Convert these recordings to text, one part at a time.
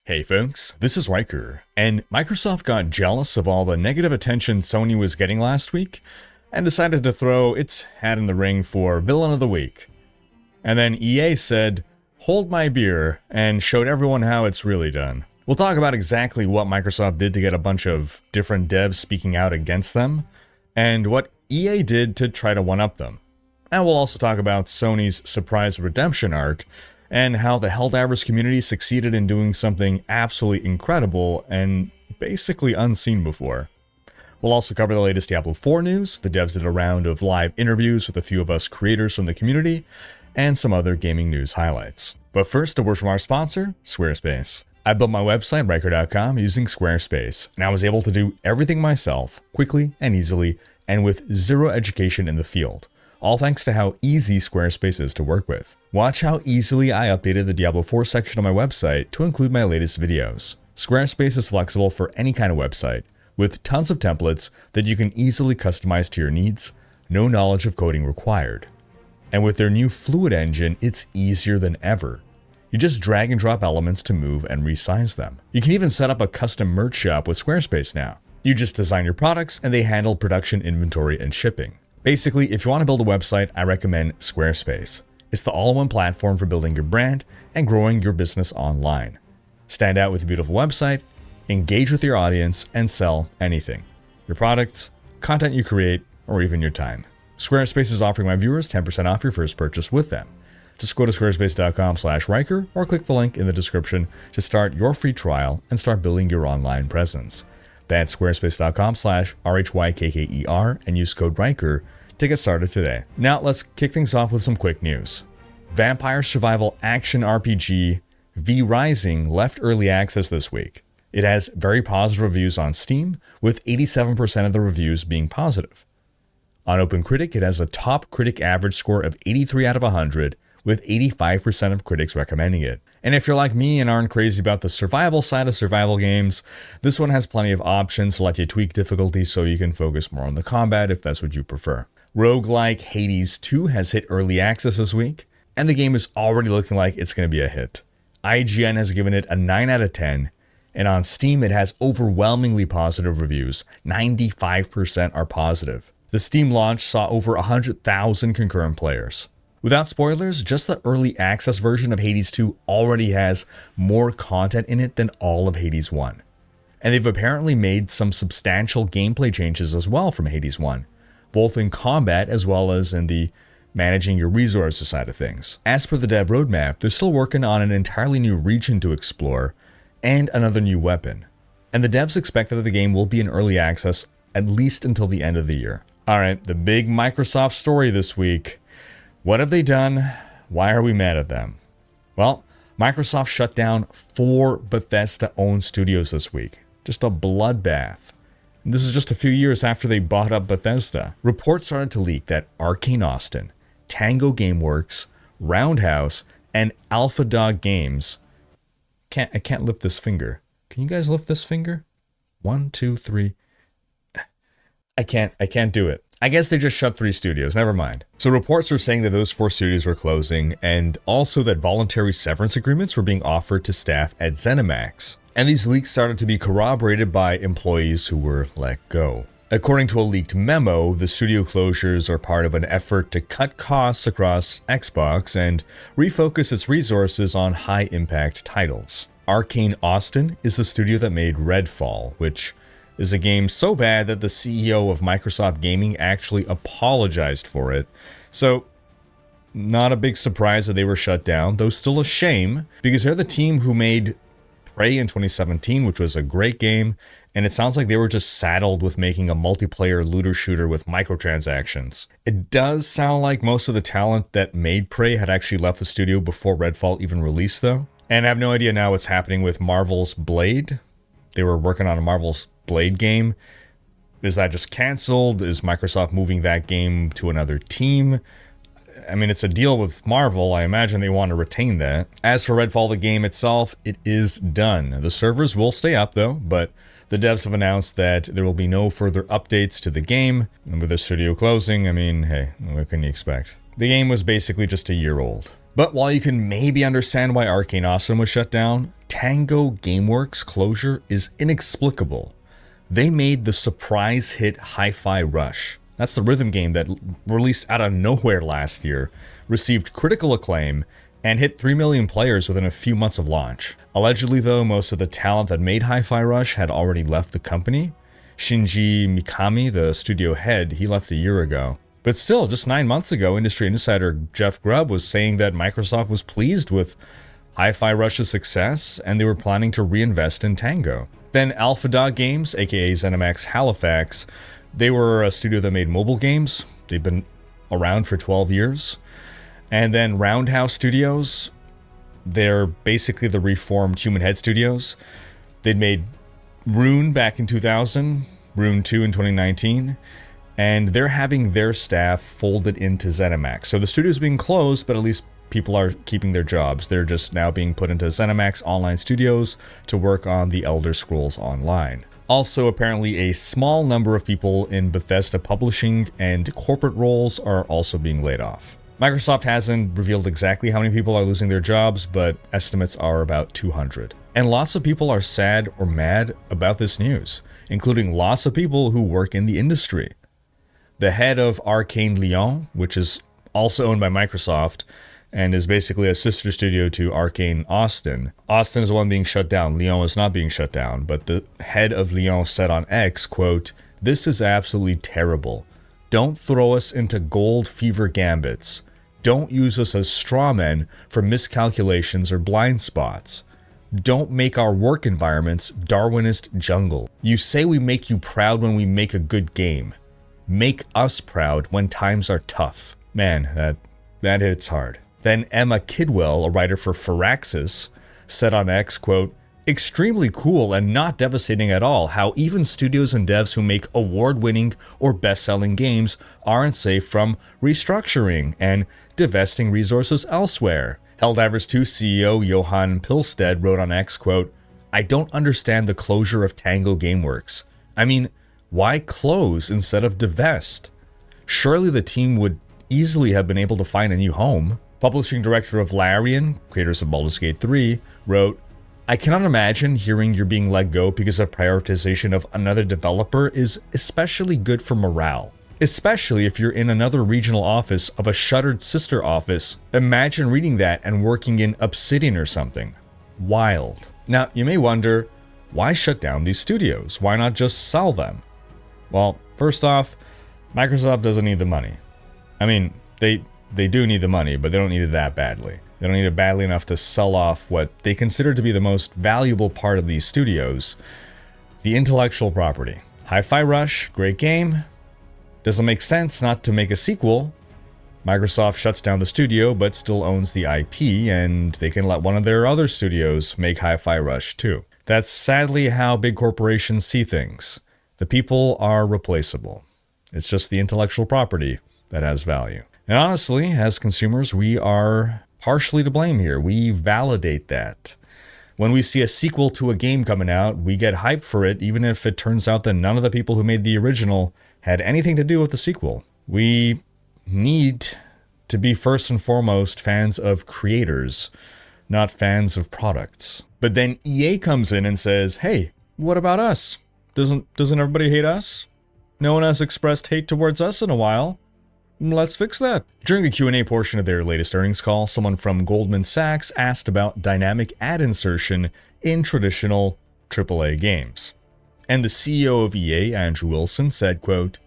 Hey folks, this is Rhykker, and Microsoft got jealous of all the negative attention Sony was getting last week, and decided to throw its hat in the ring for Villain of the Week. And then EA said, hold my beer, and showed everyone how it's really done. We'll talk about exactly what Microsoft did to get a bunch of different devs speaking out against them, and what EA did to try to one-up them. And we'll also talk about Sony's surprise redemption arc, and how the Helldivers community succeeded in doing something absolutely incredible and basically unseen before. We'll also cover the latest Diablo 4 news, the devs did a round of live interviews with a few of us creators from the community, and some other gaming news highlights. But first, a word from our sponsor, Squarespace. I built my website, Rhykker.com, using Squarespace, and I was able to do everything myself, quickly and easily, and with zero education in the field. All thanks to how easy Squarespace is to work with. Watch how easily I updated the Diablo 4 section of my website to include my latest videos. Squarespace is flexible for any kind of website, with tons of templates that you can easily customize to your needs, no knowledge of coding required. And with their new Fluid engine, it's easier than ever. You just drag and drop elements to move and resize them. You can even set up a custom merch shop with Squarespace now. You just design your products and they handle production, inventory, and shipping. Basically, if you want to build a website, I recommend Squarespace. It's the all-in-one platform for building your brand and growing your business online. Stand out with a beautiful website, engage with your audience, and sell anything. Your products, content you create, or even your time. Squarespace is offering my viewers 10% off your first purchase with them. Just go to squarespace.com/Rhykker or click the link in the description to start your free trial and start building your online presence. That's squarespace.com/RHYKKER and use code Rhykker to get started today. Now let's kick things off with some quick news. Vampire Survival Action RPG V Rising left early access this week. It has very positive reviews on Steam, with 87% of the reviews being positive. On OpenCritic, it has a top critic average score of 83 out of 100, with 85% of critics recommending it. And if you're like me and aren't crazy about the survival side of survival games, this one has plenty of options to let you tweak difficulty so you can focus more on the combat if that's what you prefer. Roguelike Hades 2 has hit early access this week, and the game is already looking like it's going to be a hit. IGN has given it a 9 out of 10, and on Steam it has overwhelmingly positive reviews. 95% are positive. The Steam launch saw over 100,000 concurrent players. Without spoilers, just the early access version of Hades 2 already has more content in it than all of Hades 1. And they've apparently made some substantial gameplay changes as well from Hades 1, both in combat as well as in the managing your resources side of things. As per the dev roadmap, they're still working on an entirely new region to explore and another new weapon. And the devs expect that the game will be in early access at least until the end of the year. Alright, the big Microsoft story this week. What have they done? Why are we mad at them? Well, Microsoft shut down 4 Bethesda-owned studios this week. Just a bloodbath. And this is just a few years after they bought up Bethesda. Reports started to leak that Arcane Austin, Tango Gameworks, Roundhouse, and Alpha Dog Games... I can't lift this finger. Can you guys lift this finger? 1, 2, 3... I can't do it. I guess they just shut 3 studios, never mind. So reports are saying that those 4 studios were closing, and also that voluntary severance agreements were being offered to staff at ZeniMax. And these leaks started to be corroborated by employees who were let go. According to a leaked memo, the studio closures are part of an effort to cut costs across Xbox and refocus its resources on high-impact titles. Arcane Austin is the studio that made Redfall, which is a game so bad that the CEO of Microsoft Gaming actually apologized for it. So, not a big surprise that they were shut down, though still a shame, because they're the team who made Prey in 2017, which was a great game, and it sounds like they were just saddled with making a multiplayer looter shooter with microtransactions. It does sound like most of the talent that made Prey had actually left the studio before Redfall even released, though. And I have no idea now what's happening with Marvel's Blade. They were working on a Marvel's Blade game. Is that just canceled? Is Microsoft moving that game to another team? I mean, it's a deal with Marvel. I imagine they want to retain that. As for Redfall, the game itself, it is done. The servers will stay up though, but the devs have announced that there will be no further updates to the game. And with the studio closing, I mean, hey, what can you expect? The game was basically just a year old. But while you can maybe understand why Arcane Austin was shut down, Tango Gameworks closure is inexplicable. They made the surprise hit Hi-Fi Rush. That's the rhythm game that released out of nowhere last year, received critical acclaim, and hit 3 million players within a few months of launch. Allegedly though, most of the talent that made Hi-Fi Rush had already left the company. Shinji Mikami, the studio head, he left a year ago. But still, just 9 months ago, industry insider Jeff Grubb was saying that Microsoft was pleased with Hi-Fi Rush's success, and they were planning to reinvest in Tango. Then Alpha Dog Games, aka ZeniMax Halifax, they were a studio that made mobile games. They've been around for 12 years. And then Roundhouse Studios, they're basically the reformed Human Head Studios. They'd made Rune back in 2000, Rune 2 in 2019, and they're having their staff folded into ZeniMax. So the studio's being closed, but at least people are keeping their jobs. They're just now being put into ZeniMax Online Studios to work on the Elder Scrolls Online. Also, apparently a small number of people in Bethesda publishing and corporate roles are also being laid off. Microsoft hasn't revealed exactly how many people are losing their jobs, but estimates are about 200. And lots of people are sad or mad about this news, including lots of people who work in the industry. The head of Arcane Lyon, which is also owned by Microsoft, and is basically a sister studio to Arcane Austin. Austin is the one being shut down. Lyon is not being shut down, but the head of Lyon said on X, quote, "This is absolutely terrible. Don't throw us into gold fever gambits. Don't use us as strawmen for miscalculations or blind spots. Don't make our work environments Darwinist jungle. You say we make you proud when we make a good game. Make us proud when times are tough." Man, that hits hard. Then Emma Kidwell, a writer for Firaxis, said on X, quote, "Extremely cool and not devastating at all how even studios and devs who make award-winning or best-selling games aren't safe from restructuring and divesting resources elsewhere." Helldivers 2 CEO Johan Pilstead wrote on X, quote, "I don't understand the closure of Tango Gameworks. I mean, why close instead of divest? Surely the team would easily have been able to find a new home." Publishing director of Larian, creators of Baldur's Gate 3, wrote, "I cannot imagine hearing you're being let go because of prioritization of another developer is especially good for morale. Especially if you're in another regional office of a shuttered sister office. Imagine reading that and working in Obsidian or something. Wild." Now, you may wonder, why shut down these studios? Why not just sell them? Well, first off, Microsoft doesn't need the money. I mean, they do need the money, but they don't need it that badly. They don't need it badly enough to sell off what they consider to be the most valuable part of these studios, the intellectual property. Hi-Fi Rush, great game. Doesn't make sense not to make a sequel. Microsoft shuts down the studio, but still owns the IP, and they can let one of their other studios make Hi-Fi Rush too. That's sadly how big corporations see things. The people are replaceable. It's just the intellectual property that has value. And honestly, as consumers, we are partially to blame here. We validate that. When we see a sequel to a game coming out, we get hyped for it, even if it turns out that none of the people who made the original had anything to do with the sequel. We need to be first and foremost fans of creators, not fans of products. But then EA comes in and says, "Hey, what about us? Doesn't everybody hate us? No one has expressed hate towards us in a while. Let's fix that." During the Q&A portion of their latest earnings call, someone from Goldman Sachs asked about dynamic ad insertion in traditional AAA games. And the CEO of EA, Andrew Wilson, said, quote,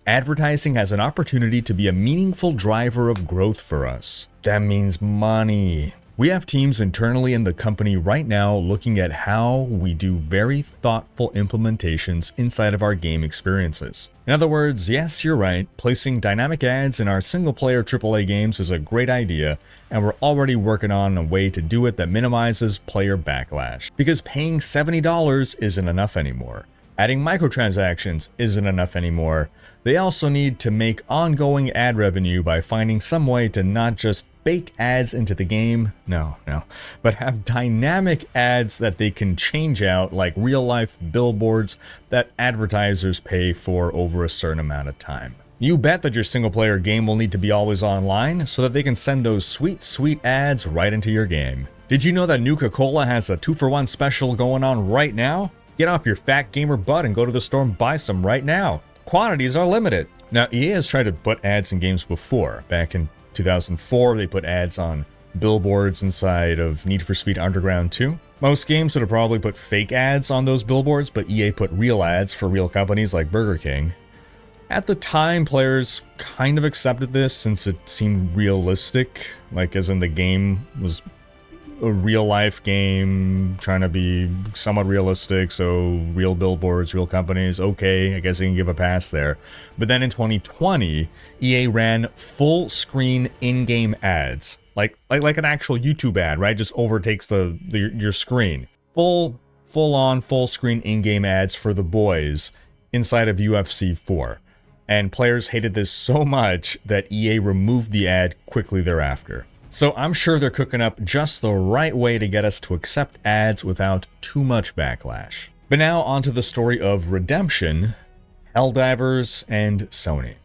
"Advertising has an opportunity to be a meaningful driver of growth for us. That means money. We have teams internally in the company right now looking at how we do very thoughtful implementations inside of our game experiences." In other words, yes, you're right, placing dynamic ads in our single-player AAA games is a great idea, and we're already working on a way to do it that minimizes player backlash. Because paying $70 isn't enough anymore. Adding microtransactions isn't enough anymore. They also need to make ongoing ad revenue by finding some way to not just bake ads into the game, no, but have dynamic ads that they can change out like real-life billboards that advertisers pay for over a certain amount of time. You bet that your single-player game will need to be always online so that they can send those sweet, sweet ads right into your game. Did you know that Nuka-Cola has a 2-for-1 special going on right now? Get off your fat gamer butt and go to the store and buy some right now. Quantities are limited. Now, EA has tried to put ads in games before. Back in 2004, they put ads on billboards inside of Need for Speed Underground 2. Most games would have probably put fake ads on those billboards, but EA put real ads for real companies like Burger King. At the time, players kind of accepted this since it seemed realistic, like as in the game was a real-life game trying to be somewhat realistic, so real billboards, real companies, okay, I guess you can give a pass there. But then in 2020, EA ran full-screen in-game ads, like an actual YouTube ad, right? Just overtakes your screen. Full-on, full-screen in-game ads for the boys inside of UFC 4. And players hated this so much that EA removed the ad quickly thereafter. So I'm sure they're cooking up just the right way to get us to accept ads without too much backlash. But now onto the story of redemption, Helldivers, and Sony.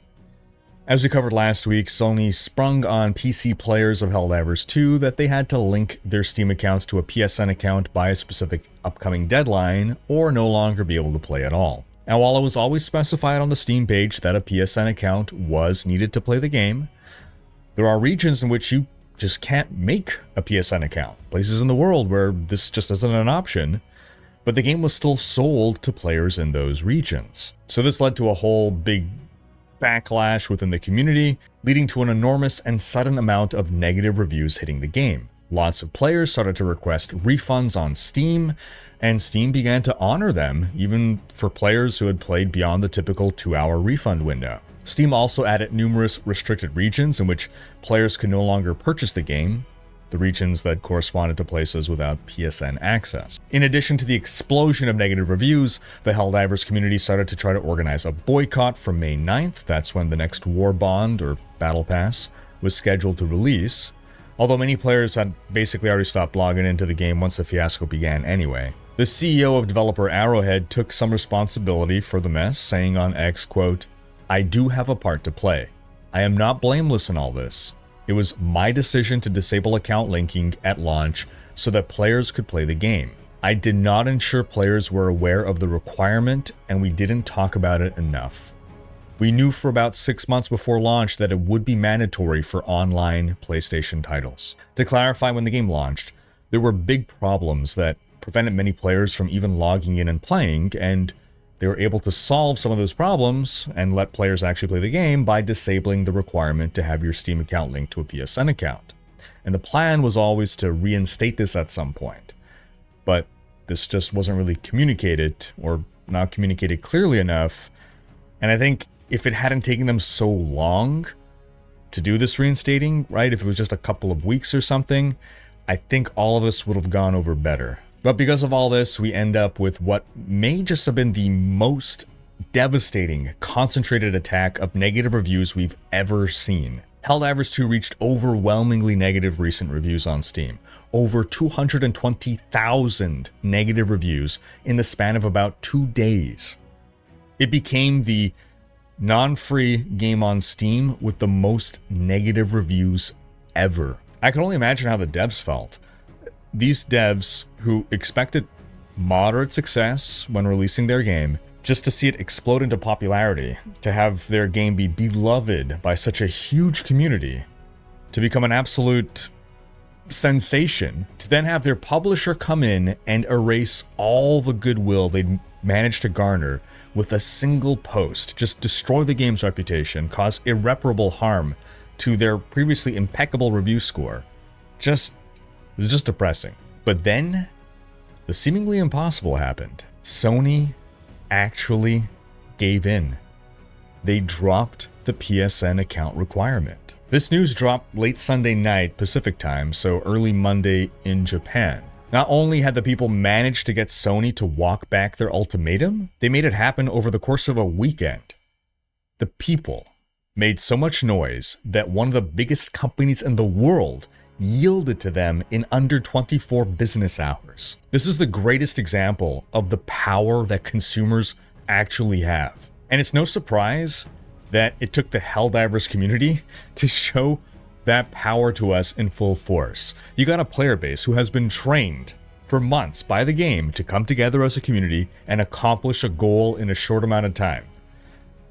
As we covered last week, Sony sprung on PC players of Helldivers 2 that they had to link their Steam accounts to a PSN account by a specific upcoming deadline or no longer be able to play at all. Now, while it was always specified on the Steam page that a PSN account was needed to play the game, there are regions in which you just can't make a PSN account. Places in the world where this just isn't an option, but the game was still sold to players in those regions. So this led to a whole big backlash within the community, leading to an enormous and sudden amount of negative reviews hitting the game. Lots of players started to request refunds on Steam, and Steam began to honor them, even for players who had played beyond the typical 2-hour refund window. Steam also added numerous restricted regions in which players could no longer purchase the game, the regions that corresponded to places without PSN access. In addition to the explosion of negative reviews, the Helldivers community started to try to organize a boycott from May 9th, that's when the next War Bond, or Battle Pass, was scheduled to release, although many players had basically already stopped logging into the game once the fiasco began anyway. The CEO of developer Arrowhead took some responsibility for the mess, saying on X, quote, "I do have a part to play. I am not blameless in all this. It was my decision to disable account linking at launch so that players could play the game. I did not ensure players were aware of the requirement, and we didn't talk about it enough. We knew for about 6 months before launch that it would be mandatory for online PlayStation titles. To clarify, when the game launched, there were big problems that prevented many players from even logging in and playing, and they were able to solve some of those problems and let players actually play the game by disabling the requirement to have your Steam account linked to a PSN account. And the plan was always to reinstate this at some point. But this just wasn't really communicated, or not communicated clearly enough. And I think if it hadn't taken them so long to do this reinstating, right, if it was just a couple of weeks or something, I think all of this would have gone over better. But because of all this, we end up with what may just have been the most devastating, concentrated attack of negative reviews we've ever seen. Helldivers 2 reached overwhelmingly negative recent reviews on Steam. Over 220,000 negative reviews in the span of about 2 days. It became the non-free game on Steam with the most negative reviews ever. I can only imagine how the devs felt. These devs who expected moderate success when releasing their game, just to see it explode into popularity, to have their game be beloved by such a huge community, to become an absolute sensation, to then have their publisher come in and erase all the goodwill they'd managed to garner with a single post, just destroy the game's reputation, cause irreparable harm to their previously impeccable review score. It was just depressing. But then, the seemingly impossible happened. Sony actually gave in. They dropped the PSN account requirement. This news dropped late Sunday night Pacific time, so early Monday in Japan. Not only had the people managed to get Sony to walk back their ultimatum, they made it happen over the course of a weekend. The people made so much noise that one of the biggest companies in the world yielded to them in under 24 business hours. This is the greatest example of the power that consumers actually have. And it's no surprise that it took the Helldivers community to show that power to us in full force. You got a player base who has been trained for months by the game to come together as a community and accomplish a goal in a short amount of time.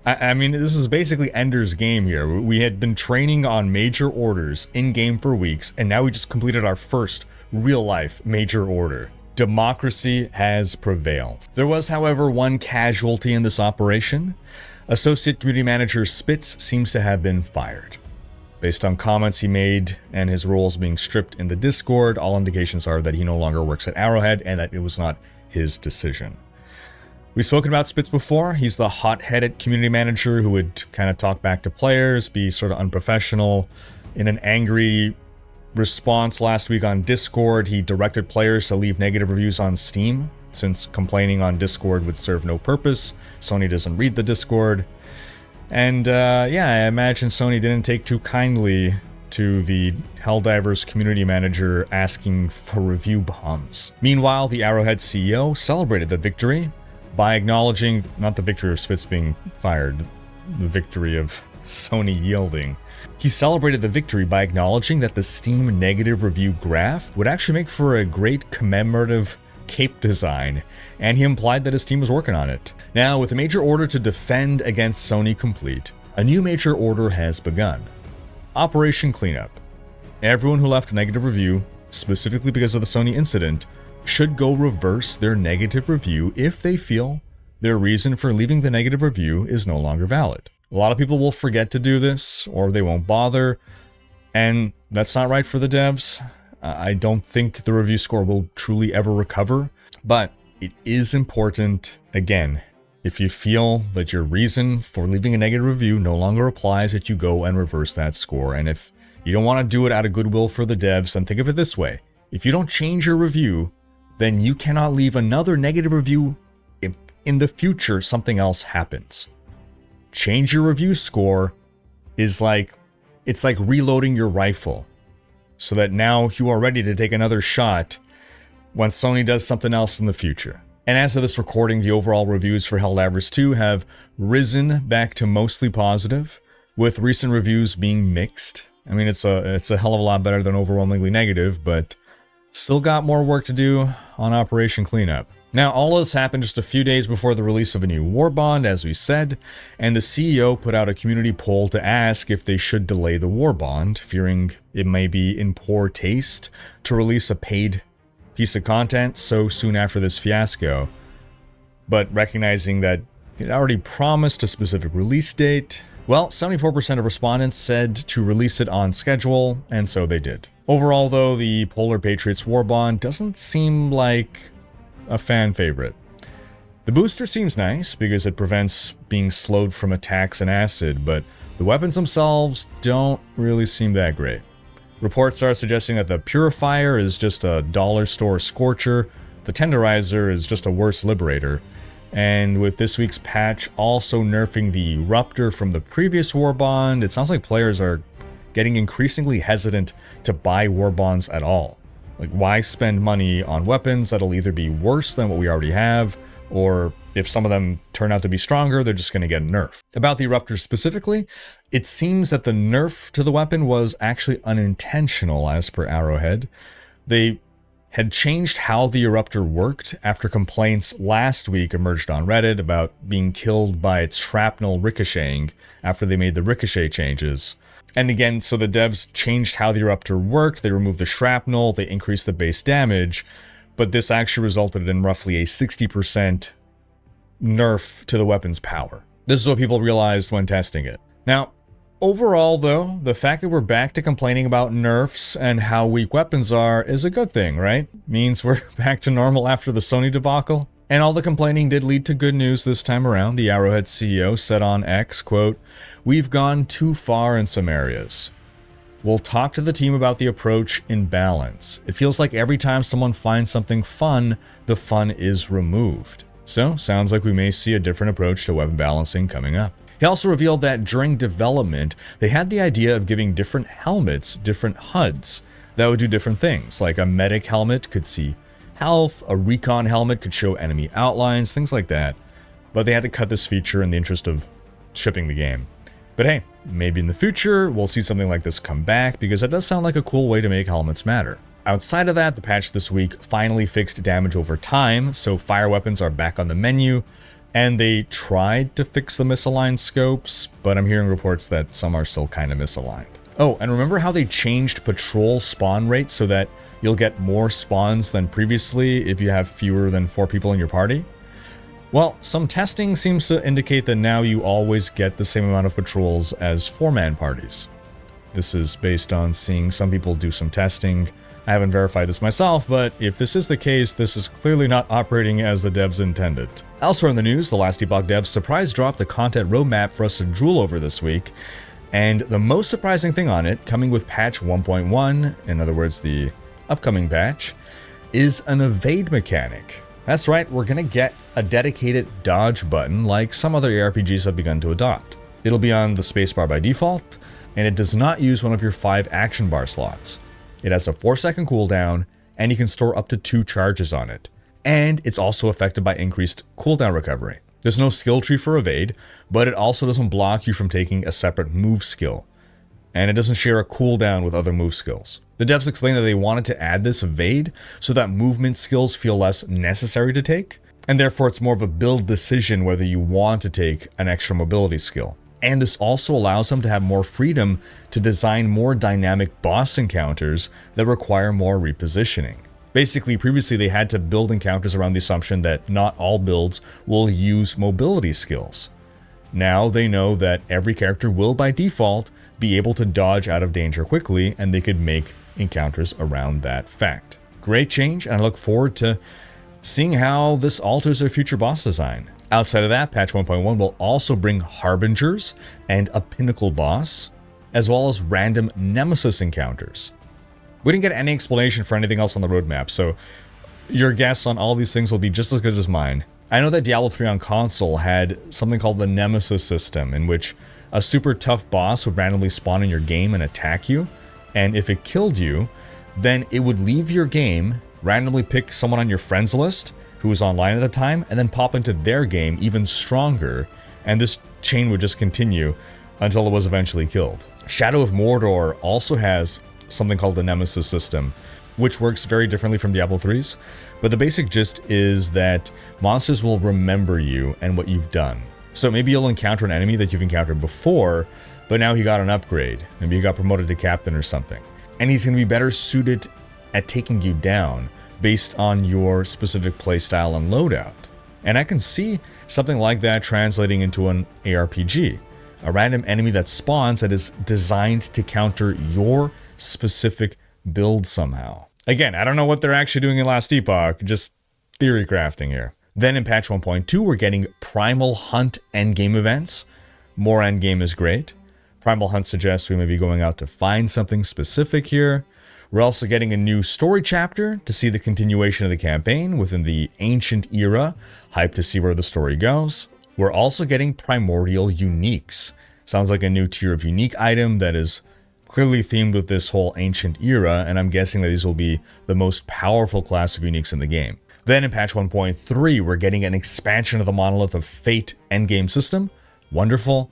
I mean, this is basically Ender's Game here. We had been training on major orders in-game for weeks, and now we just completed our first real-life major order. Democracy has prevailed. There was, however, one casualty in this operation. Associate Community Manager Spitz seems to have been fired. Based on comments he made and his roles being stripped in the Discord, all indications are that he no longer works at Arrowhead and that it was not his decision. We've spoken about Spitz before. He's the hot-headed community manager who would kind of talk back to players, be sort of unprofessional. In an angry response last week on Discord, he directed players to leave negative reviews on Steam, since complaining on Discord would serve no purpose. Sony doesn't read the Discord. And yeah, I imagine Sony didn't take too kindly to the Helldivers community manager asking for review bombs. Meanwhile, the Arrowhead CEO celebrated the victory by acknowledging, not the victory of Spitz being fired, the victory of Sony yielding. He celebrated the victory by acknowledging that the Steam negative review graph would actually make for a great commemorative cape design, and he implied that his team was working on it. Now, with a major order to defend against Sony complete, a new major order has begun. Operation Cleanup. Everyone who left a negative review, specifically because of the Sony incident, should go reverse their negative review if they feel their reason for leaving the negative review is no longer valid. A lot of people will forget to do this, or they won't bother, and that's not right for the devs. I don't think the review score will truly ever recover, but it is important, again, if you feel that your reason for leaving a negative review no longer applies, that you go and reverse that score. And if you don't want to do it out of goodwill for the devs, then think of it this way. If you don't change your review, then you cannot leave another negative review if in the future something else happens. Change your review score is like, it's like reloading your rifle, so that now you are ready to take another shot when Sony does something else in the future. And as of this recording, the overall reviews for Helldivers 2 have risen back to mostly positive, with recent reviews being mixed. I mean, it's a hell of a lot better than overwhelmingly negative, but still got more work to do on Operation Cleanup. Now, all this happened just a few days before the release of a new war bond, as we said, and the CEO put out a community poll to ask if they should delay the war bond, fearing it may be in poor taste to release a paid piece of content so soon after this fiasco, but recognizing that it already promised a specific release date. Well, 74% of respondents said to release it on schedule, and so they did. Overall, though, the Polar Patriots war bond doesn't seem like a fan favorite. The booster seems nice because it prevents being slowed from attacks and acid, but the weapons themselves don't really seem that great. Reports are suggesting that the Purifier is just a dollar store Scorcher, the Tenderizer is just a worse Liberator, and with this week's patch also nerfing the Ruptor from the previous war bond, it sounds like players are getting increasingly hesitant to buy war bonds at all. Like, why spend money on weapons that'll either be worse than what we already have, or if some of them turn out to be stronger, they're just going to get nerfed. About the Ruptor specifically, it seems that the nerf to the weapon was actually unintentional as per Arrowhead. They had changed how the Eruptor worked after complaints last week emerged on Reddit about being killed by its shrapnel ricocheting after they made the ricochet changes. And again, so the devs changed how the Eruptor worked, they removed the shrapnel, they increased the base damage, but this actually resulted in roughly a 60% nerf to the weapon's power. This is what people realized when testing it. Now, overall though, the fact that we're back to complaining about nerfs and how weak weapons are is a good thing, right? Means we're back to normal after the Sony debacle. And all the complaining did lead to good news this time around. The Arrowhead CEO said on X, quote, "We've gone too far in some areas. We'll talk to the team about the approach in balance. It feels like every time someone finds something fun, the fun is removed." So, sounds like we may see a different approach to weapon balancing coming up. He also revealed that during development, they had the idea of giving different helmets different HUDs that would do different things, like a medic helmet could see health, a recon helmet could show enemy outlines, things like that. But they had to cut this feature in the interest of shipping the game. But hey, maybe in the future we'll see something like this come back, because that does sound like a cool way to make helmets matter. Outside of that, the patch this week finally fixed damage over time, so fire weapons are back on the menu, and they tried to fix the misaligned scopes, but I'm hearing reports that some are still kind of misaligned. Oh, and remember how they changed patrol spawn rates so that you'll get more spawns than previously if you have fewer than 4 people in your party? Well, some testing seems to indicate that now you always get the same amount of patrols as 4-man parties. This is based on seeing some people do some testing. I haven't verified this myself, but if this is the case, this is clearly not operating as the devs intended. Elsewhere in the news, the last Epoch devs surprise dropped a content roadmap for us to drool over this week, and the most surprising thing on it, coming with patch 1.1, in other words the upcoming patch, is an evade mechanic. That's right, we're gonna get a dedicated dodge button like some other ARPGs have begun to adopt. It'll be on the spacebar by default, and it does not use one of your 5 action bar slots. It has a 4-second cooldown, and you can store up to 2 charges on it. And it's also affected by increased cooldown recovery. There's no skill tree for evade, but it also doesn't block you from taking a separate move skill. And it doesn't share a cooldown with other move skills. The devs explained that they wanted to add this evade so that movement skills feel less necessary to take, and therefore it's more of a build decision whether you want to take an extra mobility skill. And this also allows them to have more freedom to design more dynamic boss encounters that require more repositioning. Basically, previously they had to build encounters around the assumption that not all builds will use mobility skills. Now they know that every character will by default be able to dodge out of danger quickly, and they could make encounters around that fact. Great change, and I look forward to seeing how this alters their future boss design. Outside of that, patch 1.1 will also bring Harbingers and a Pinnacle boss, as well as random Nemesis encounters. We didn't get any explanation for anything else on the roadmap, so your guess on all these things will be just as good as mine. I know that Diablo 3 on console had something called the Nemesis system, in which a super tough boss would randomly spawn in your game and attack you, and if it killed you, then it would leave your game, randomly pick someone on your friends list who was online at the time, and then pop into their game even stronger, and this chain would just continue until it was eventually killed. Shadow of Mordor also has something called the Nemesis system, which works very differently from Diablo 3's, but the basic gist is that monsters will remember you and what you've done. So maybe you'll encounter an enemy that you've encountered before, but now he got an upgrade. Maybe he got promoted to captain or something. And he's going to be better suited at taking you down based on your specific playstyle and loadout. And I can see something like that translating into an ARPG. A random enemy that spawns that is designed to counter your specific build somehow. Again, I don't know what they're actually doing in Last Epoch, just theory crafting here. Then in patch 1.2, we're getting Primal Hunt endgame events. More endgame is great. Primal Hunt suggests we may be going out to find something specific here. We're also getting a new story chapter to see the continuation of the campaign within the ancient era. Hyped to see where the story goes. We're also getting Primordial Uniques. Sounds like a new tier of unique item that is clearly themed with this whole ancient era, and I'm guessing that these will be the most powerful class of uniques in the game. Then in patch 1.3, we're getting an expansion of the Monolith of Fate endgame system. Wonderful.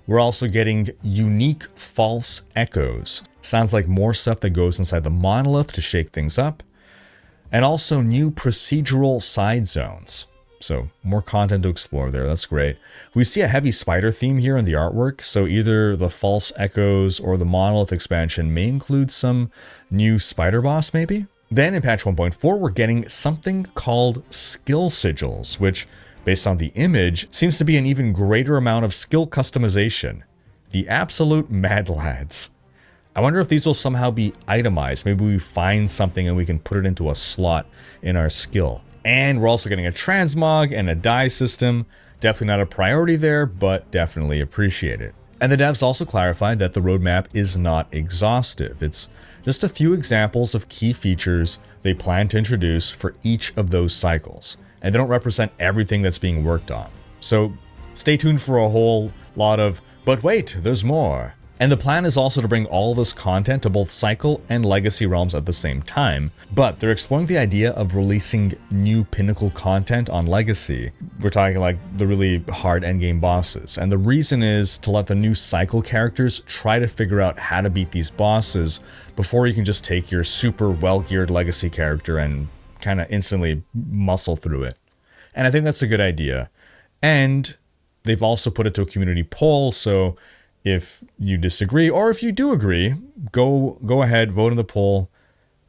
We're also getting unique false echoes. Sounds like more stuff that goes inside the monolith to shake things up. And also new procedural side zones. So more content to explore there, that's great. We see a heavy spider theme here in the artwork, so either the false echoes or the monolith expansion may include some new spider boss maybe? Then in patch 1.4, we're getting something called skill sigils, which, based on the image, seems to be an even greater amount of skill customization. The absolute mad lads. I wonder if these will somehow be itemized. Maybe we find something and we can put it into a slot in our skill. And we're also getting a transmog and a die system. Definitely not a priority there, but definitely appreciate it. And the devs also clarified that the roadmap is not exhaustive. It's just a few examples of key features they plan to introduce for each of those cycles. And they don't represent everything that's being worked on. So stay tuned for a whole lot of, but wait, there's more. And the plan is also to bring all this content to both Cycle and Legacy realms at the same time, but they're exploring the idea of releasing new pinnacle content on Legacy. We're talking like the really hard endgame bosses, and the reason is to let the new Cycle characters try to figure out how to beat these bosses before you can just take your super well-geared Legacy character and kind of instantly muscle through it. And I think that's a good idea. And they've also put it to a community poll, so if you disagree, or if you do agree, go ahead, vote in the poll,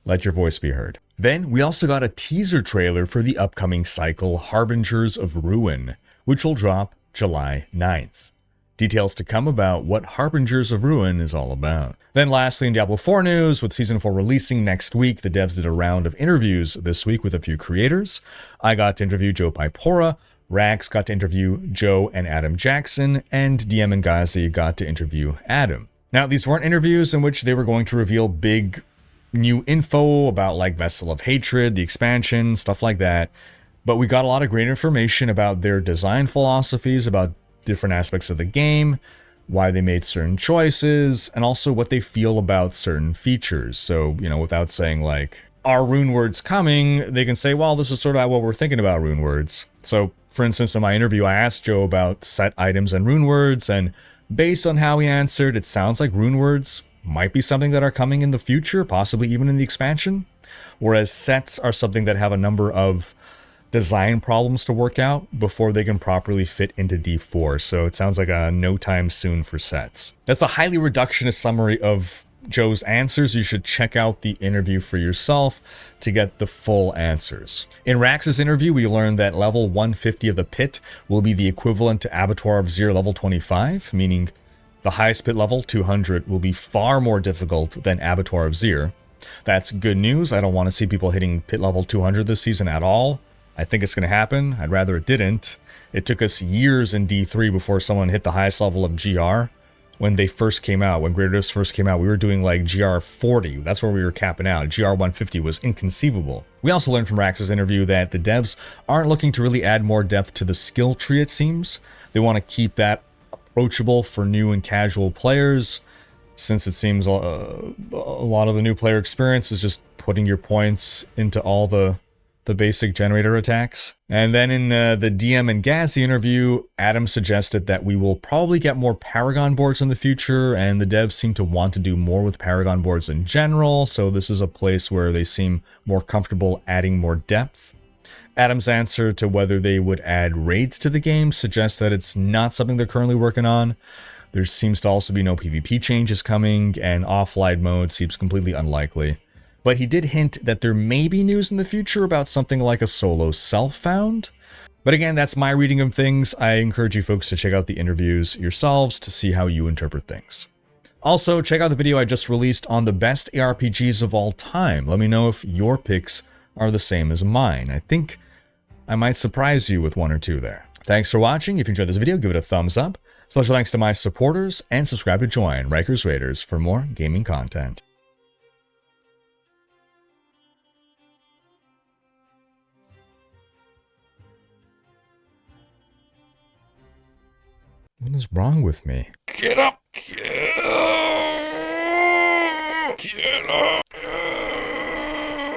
let your voice be heard. Then we also got a teaser trailer for the upcoming Cycle Harbingers of Ruin, which will drop July 9th. Details to come about what Harbingers of Ruin is all about. Then lastly, in Diablo 4 news, with Season 4 releasing next week, the devs did a round of interviews this week with a few creators. I got to interview Joe Pipora, Rax got to interview Joe and Adam Jackson, and DM and Ghazi got to interview Adam. Now, these weren't interviews in which they were going to reveal big new info about like Vessel of Hatred, the expansion, stuff like that, but we got a lot of great information about their design philosophies, about different aspects of the game, why they made certain choices, and also what they feel about certain features. So, you know, without saying like, are rune words coming, they can say, well, this is sort of what we're thinking about rune words. So, for instance, in my interview, I asked Joe about set items and rune words, and based on how he answered, it sounds like rune words might be something that are coming in the future, possibly even in the expansion, whereas sets are something that have a number of design problems to work out before they can properly fit into D4, so it sounds like a no time soon for sets. That's a highly reductionist summary of Joe's answers. You should check out the interview for yourself to get the full answers. In Rax's interview, we learned that level 150 of the pit will be the equivalent to Abattoir of Zir level 25, meaning the highest pit level, 200, will be far more difficult than Abattoir of Zir. That's good news. I don't want to see people hitting pit level 200 this season at all. I think it's going to happen. I'd rather it didn't. It took us years in D3 before someone hit the highest level of GR. When they first came out, when Greater Rifts first came out, we were doing like GR 40. That's where we were capping out. GR 150 was inconceivable. We also learned from Rax's interview that the devs aren't looking to really add more depth to the skill tree, it seems. They want to keep that approachable for new and casual players, since it seems a lot of the new player experience is just putting your points into all the basic generator attacks. And then in the DM and Ghazi interview, Adam suggested that we will probably get more Paragon boards in the future, and the devs seem to want to do more with Paragon boards in general, so this is a place where they seem more comfortable adding more depth. Adam's answer to whether they would add raids to the game suggests that it's not something they're currently working on. There seems to also be no PvP changes coming, and offline mode seems completely unlikely. But he did hint that there may be news in the future about something like a solo self-found. But again, that's my reading of things. I encourage you folks to check out the interviews yourselves to see how you interpret things. Also, check out the video I just released on the best ARPGs of all time. Let me know if your picks are the same as mine. I think I might surprise you with one or two there. Thanks for watching. If you enjoyed this video, give it a thumbs up. Special thanks to my supporters, and subscribe to join Rhykkers Raiders for more gaming content. What is wrong with me? Get up! Get up!